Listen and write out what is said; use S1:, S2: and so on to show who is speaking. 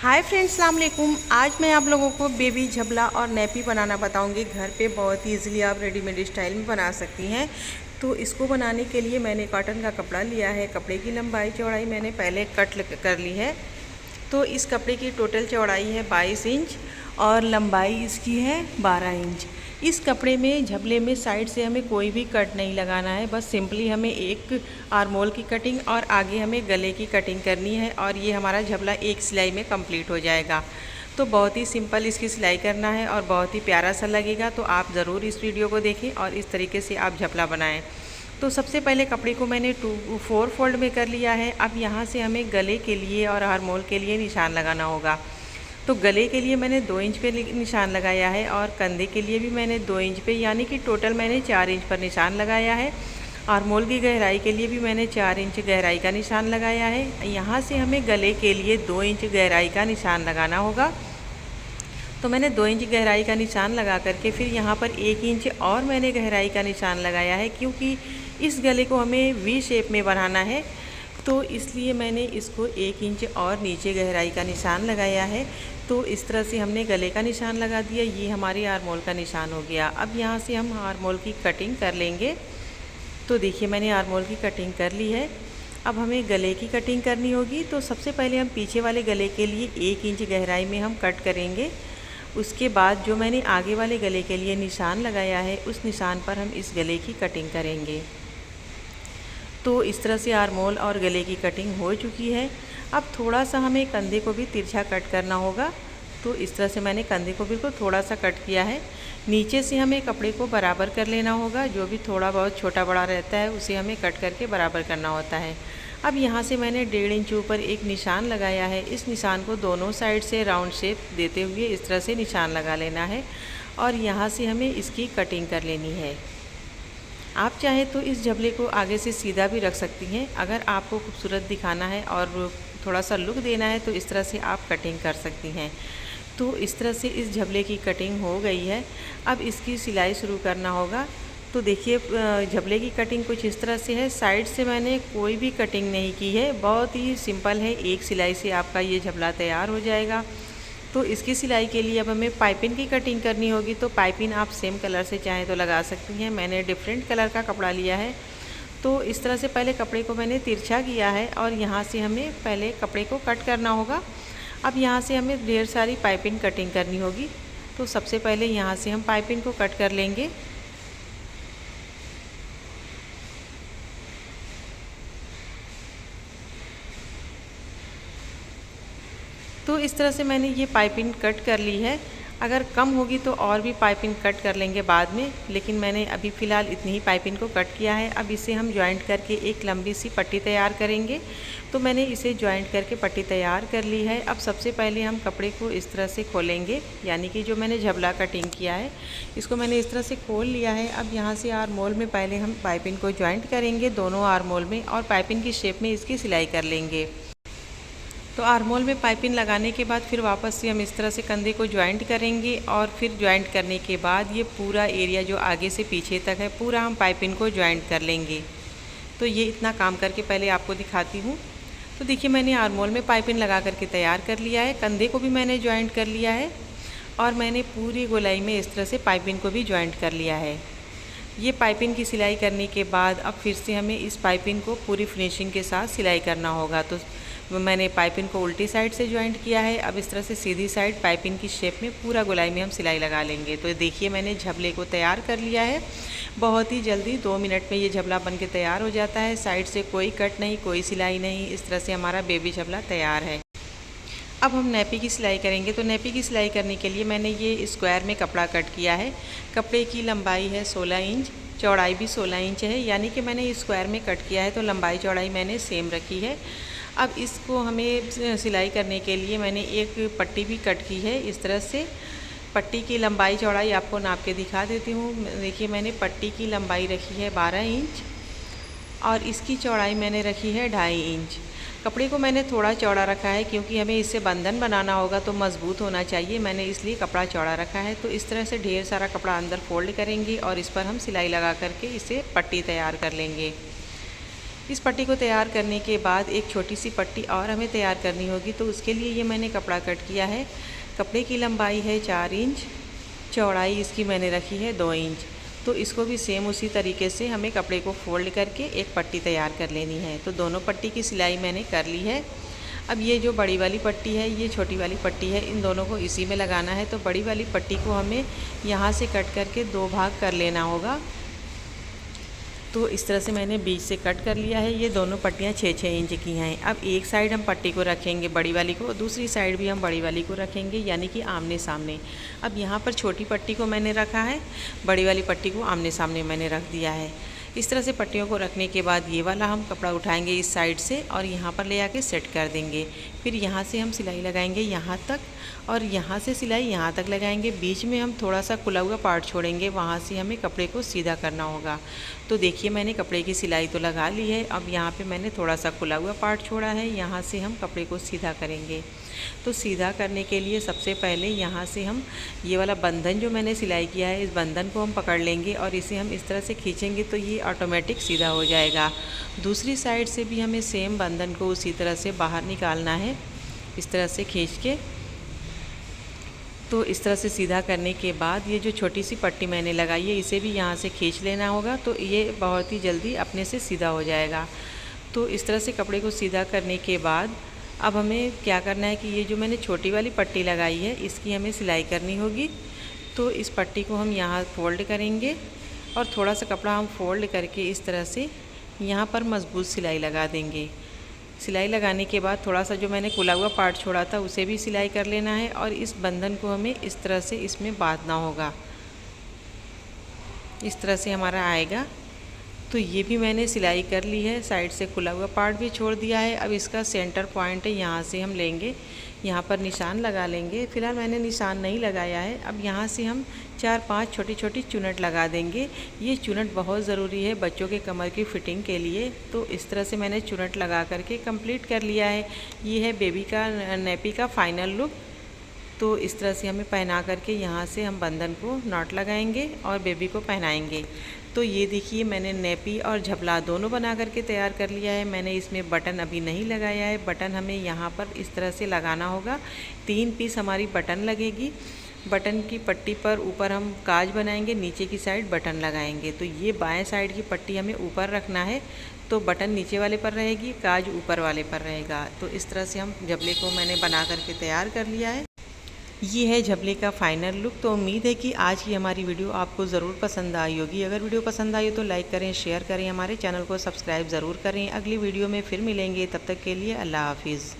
S1: Hi friends, अस्सलाम वालेकुम। आज मैं आप लोगों को बेबी झबला और नैपी बनाना बताऊंगी। घर पे बहुत ही ईजिली आप रेडीमेड स्टाइल में बना सकती हैं। तो इसको बनाने के लिए मैंने कॉटन का कपड़ा लिया है। कपड़े की लंबाई चौड़ाई मैंने पहले कट कर ली है। तो इस कपड़े की टोटल चौड़ाई है 22 इंच और लंबाई इसकी है 12 इंच। इस कपड़े में झबले में साइड से हमें कोई भी कट नहीं लगाना है, बस सिंपली हमें एक आर्मोल की कटिंग और आगे हमें गले की कटिंग करनी है और ये हमारा झबला एक सिलाई में कंप्लीट हो जाएगा। तो बहुत ही सिंपल इसकी सिलाई करना है और बहुत ही प्यारा सा लगेगा। तो आप ज़रूर इस वीडियो को देखें और इस तरीके से आप झबला बनाएं। तो सबसे पहले कपड़े को मैंने 4 फोल्ड में कर लिया है। अब यहाँ से हमें गले के लिए और आर्मोल के लिए निशान लगाना होगा। तो गले के लिए मैंने 2 इंच पे निशान लगाया है और कंधे के लिए भी मैंने 2 इंच पे, यानी कि टोटल मैंने 4 इंच पर निशान लगाया है। आर्मोल की गहराई के लिए भी मैंने 4 इंच गहराई का निशान लगाया है। यहाँ से हमें गले के लिए 2 इंच गहराई का निशान लगाना होगा। तो मैंने 2 इंच गहराई का निशान लगा करके फिर यहाँ पर 1 इंच और मैंने गहराई का निशान लगाया है, क्योंकि इस गले को हमें वी शेप में बनाना है। तो इसलिए मैंने इसको 1 इंच और नीचे गहराई का निशान लगाया है। तो इस तरह से हमने गले का निशान लगा दिया। ये हमारी आर्मोल का निशान हो गया। अब यहाँ से हम आर्मोल की कटिंग कर लेंगे। तो देखिए मैंने आर्मोल की कटिंग कर ली है। अब हमें गले की कटिंग करनी होगी। तो सबसे पहले हम पीछे वाले गले के लिए 1 इंच गहराई में हम कट करेंगे। उसके बाद जो मैंने आगे वाले गले के लिए निशान लगाया है, उस निशान पर हम इस गले की कटिंग करेंगे। तो इस तरह से आर्मोल और गले की कटिंग हो चुकी है। अब थोड़ा सा हमें कंधे को भी तिरछा कट करना होगा। तो इस तरह से मैंने कंधे को बिल्कुल थोड़ा सा कट किया है। नीचे से हमें कपड़े को बराबर कर लेना होगा। जो भी थोड़ा बहुत छोटा बड़ा रहता है उसे हमें कट करके बराबर करना होता है। अब यहाँ से मैंने 1.5 इंच ऊपर एक निशान लगाया है। इस निशान को दोनों साइड से राउंड शेप देते हुए इस तरह से निशान लगा लेना है और यहाँ से हमें इसकी कटिंग कर लेनी है। आप चाहे तो इस झबले को आगे से सीधा भी रख सकती हैं। अगर आपको खूबसूरत दिखाना है और थोड़ा सा लुक देना है तो इस तरह से आप कटिंग कर सकती हैं। तो इस तरह से इस झबले की कटिंग हो गई है। अब इसकी सिलाई शुरू करना होगा। तो देखिए झबले की कटिंग कुछ इस तरह से है। साइड से मैंने कोई भी कटिंग नहीं की है, बहुत ही सिंपल है। एक सिलाई से आपका ये झबला तैयार हो जाएगा। तो इसकी सिलाई के लिए अब हमें पाइपिंग की कटिंग करनी होगी। तो पाइपिंग आप सेम कलर से चाहें तो लगा सकती हैं। मैंने डिफरेंट कलर का कपड़ा लिया है। तो इस तरह से पहले कपड़े को मैंने तिरछा किया है और यहाँ से हमें पहले कपड़े को कट करना होगा। अब यहाँ से हमें ढेर सारी पाइपिंग कटिंग करनी होगी। तो सबसे पहले यहाँ से हम पाइपिंग को कट कर लेंगे। तो इस तरह से मैंने ये पाइपिंग कट कर ली है। अगर कम होगी तो और भी पाइपिंग कट कर लेंगे बाद में, लेकिन मैंने अभी फ़िलहाल इतनी ही पाइपिंग को कट किया है। अब इसे हम जॉइंट करके एक लंबी सी पट्टी तैयार करेंगे। तो मैंने इसे जॉइंट करके पट्टी तैयार कर ली है। अब सबसे पहले हम कपड़े को इस तरह से खोलेंगे, यानी कि जो मैंने झबला कटिंग किया है इसको मैंने इस तरह से खोल लिया है। अब यहाँ से आर्मोल में पहले हम पाइपिंग को जॉइंट करेंगे दोनों आर्मोल में और पाइपिंग की शेप में इसकी सिलाई कर लेंगे। तो आर्मोल में पाइपिंग लगाने के बाद फिर वापस से हम इस तरह से कंधे को जॉइंट करेंगे और फिर जॉइंट करने के बाद ये पूरा एरिया जो आगे से पीछे तक है पूरा हम पाइपिंग को जॉइंट कर लेंगे। तो ये इतना काम करके पहले आपको दिखाती हूँ। तो देखिए मैंने आर्मोल में पाइपिंग लगा करके तैयार कर लिया है। कंधे को भी मैंने जॉइंट कर लिया है और मैंने पूरी गोलाई में इस तरह से पाइपिंग को भी जॉइंट कर लिया है। ये पाइपिंग की सिलाई करने के बाद अब फिर से हमें इस पाइपिंग को पूरी फिनिशिंग के साथ सिलाई करना होगा। तो मैंने पाइपिंग को उल्टी साइड से जॉइंट किया है। अब इस तरह से सीधी साइड पाइपिंग की शेप में पूरा गोलाई में हम सिलाई लगा लेंगे। तो देखिए मैंने झबले को तैयार कर लिया है। बहुत ही जल्दी 2 मिनट में ये झबला बन के तैयार हो जाता है। साइड से कोई कट नहीं, कोई सिलाई नहीं। इस तरह से हमारा बेबी झबला तैयार है। अब हम नैपी की सिलाई करेंगे। तो नैपी की सिलाई करने के लिए मैंने ये स्क्वायर में कपड़ा कट किया है। कपड़े की लंबाई है 16 इंच, चौड़ाई भी 16 इंच है, यानी कि मैंने स्क्वायर में कट किया है। तो लंबाई चौड़ाई मैंने सेम रखी है। अब इसको हमें सिलाई करने के लिए मैंने एक पट्टी भी कट की है। इस तरह से पट्टी की लंबाई चौड़ाई आपको नाप के दिखा देती हूँ। देखिए मैंने पट्टी की लंबाई रखी है 12 इंच और इसकी चौड़ाई मैंने रखी है 2.5 इंच। कपड़े को मैंने थोड़ा चौड़ा रखा है क्योंकि हमें इससे बंधन बनाना होगा, तो मज़बूत होना चाहिए। मैंने इसलिए कपड़ा चौड़ा रखा है। तो इस तरह से ढेर सारा कपड़ा अंदर फोल्ड करेंगे और इस पर हम सिलाई लगा करके इसे पट्टी तैयार कर लेंगे। इस पट्टी को तैयार करने के बाद एक छोटी सी पट्टी और हमें तैयार करनी होगी, तो उसके लिए ये मैंने कपड़ा कट किया है। कपड़े की लंबाई है 4 इंच, चौड़ाई इसकी मैंने रखी है 2 इंच। तो इसको भी सेम उसी तरीके से हमें कपड़े को फोल्ड करके एक पट्टी तैयार कर लेनी है। तो दोनों पट्टी की सिलाई मैंने कर ली है। अब ये जो बड़ी वाली पट्टी है, ये छोटी वाली पट्टी है, इन दोनों को इसी में लगाना है। तो बड़ी वाली पट्टी को हमें यहाँ से कट करके 2 भाग कर लेना होगा। तो इस तरह से मैंने बीच से कट कर लिया है। ये दोनों पट्टियाँ 6-6 इंच की हैं। अब एक साइड हम पट्टी को रखेंगे बड़ी वाली को, दूसरी साइड भी हम बड़ी वाली को रखेंगे, यानी कि आमने सामने। अब यहाँ पर छोटी पट्टी को मैंने रखा है, बड़ी वाली पट्टी को आमने सामने मैंने रख दिया है। इस तरह से पट्टियों को रखने के बाद ये वाला हम कपड़ा उठाएंगे इस साइड से और यहाँ पर ले आके सेट कर देंगे। फिर यहाँ से हम सिलाई लगाएंगे यहाँ तक, और यहाँ से सिलाई यहाँ तक लगाएंगे। बीच में हम थोड़ा सा खुला हुआ पार्ट छोड़ेंगे, वहाँ से हमें कपड़े को सीधा करना होगा। तो देखिए मैंने कपड़े की सिलाई तो लगा ली है। अब यहाँ पे मैंने थोड़ा सा खुला हुआ पार्ट छोड़ा है, यहाँ से हम कपड़े को सीधा करेंगे। तो सीधा करने के लिए सबसे पहले यहाँ से हम ये वाला बंधन जो मैंने सिलाई किया है, इस बंधन को हम पकड़ लेंगे और इसे हम इस तरह से खींचेंगे तो ये ऑटोमेटिक सीधा हो जाएगा। दूसरी साइड से भी हमें सेम बंधन को उसी तरह से बाहर निकालना है, इस तरह से खींच के। तो इस तरह से सीधा करने के बाद ये जो छोटी सी पट्टी मैंने लगाई है, इसे भी यहाँ से खींच लेना होगा, तो ये बहुत ही जल्दी अपने से सीधा हो जाएगा। तो इस तरह से कपड़े को सीधा करने के बाद अब हमें क्या करना है कि ये जो मैंने छोटी वाली पट्टी लगाई है, इसकी हमें सिलाई करनी होगी। तो इस पट्टी को हम यहाँ फोल्ड करेंगे और थोड़ा सा कपड़ा हम फोल्ड करके इस तरह से यहाँ पर मजबूत सिलाई लगा देंगे। सिलाई लगाने के बाद थोड़ा सा जो मैंने खुला हुआ पार्ट छोड़ा था उसे भी सिलाई कर लेना है और इस बंधन को हमें इस तरह से इसमें बांधना होगा। इस तरह से हमारा आएगा। तो ये भी मैंने सिलाई कर ली है, साइड से खुला हुआ पार्ट भी छोड़ दिया है। अब इसका सेंटर पॉइंट है, यहाँ से हम लेंगे, यहाँ पर निशान लगा लेंगे। फ़िलहाल मैंने निशान नहीं लगाया है। अब यहाँ से हम 4-5 छोटी छोटी चुनट लगा देंगे। ये चुनट बहुत ज़रूरी है बच्चों के कमर की फ़िटिंग के लिए। तो इस तरह से मैंने चुनट लगा करके कंप्लीट कर लिया है। ये है बेबी का नेपी का फाइनल लुक। तो इस तरह से हमें पहना करके यहाँ से हम बंधन को नॉट लगाएंगे और बेबी को पहनाएंगे। तो ये देखिए मैंने नेपी और झबला दोनों बना करके तैयार कर लिया है। मैंने इसमें बटन अभी नहीं लगाया है। बटन हमें यहाँ पर इस तरह से लगाना होगा। 3 पीस हमारी बटन लगेगी। बटन की पट्टी पर ऊपर हम काज बनाएंगे, नीचे की साइड बटन लगाएंगे। तो ये बाएं साइड की पट्टी हमें ऊपर रखना है, तो बटन नीचे वाले पर रहेगी, काज ऊपर वाले पर रहेगा। तो इस तरह से हम झबले को मैंने बना करके तैयार कर लिया है। ये है झबले का फाइनल लुक। तो उम्मीद है कि आज की हमारी वीडियो आपको ज़रूर पसंद आई होगी। अगर वीडियो पसंद आई हो तो लाइक करें, शेयर करें, हमारे चैनल को सब्सक्राइब ज़रूर करें। अगली वीडियो में फिर मिलेंगे, तब तक के लिए अल्लाह हाफिज़।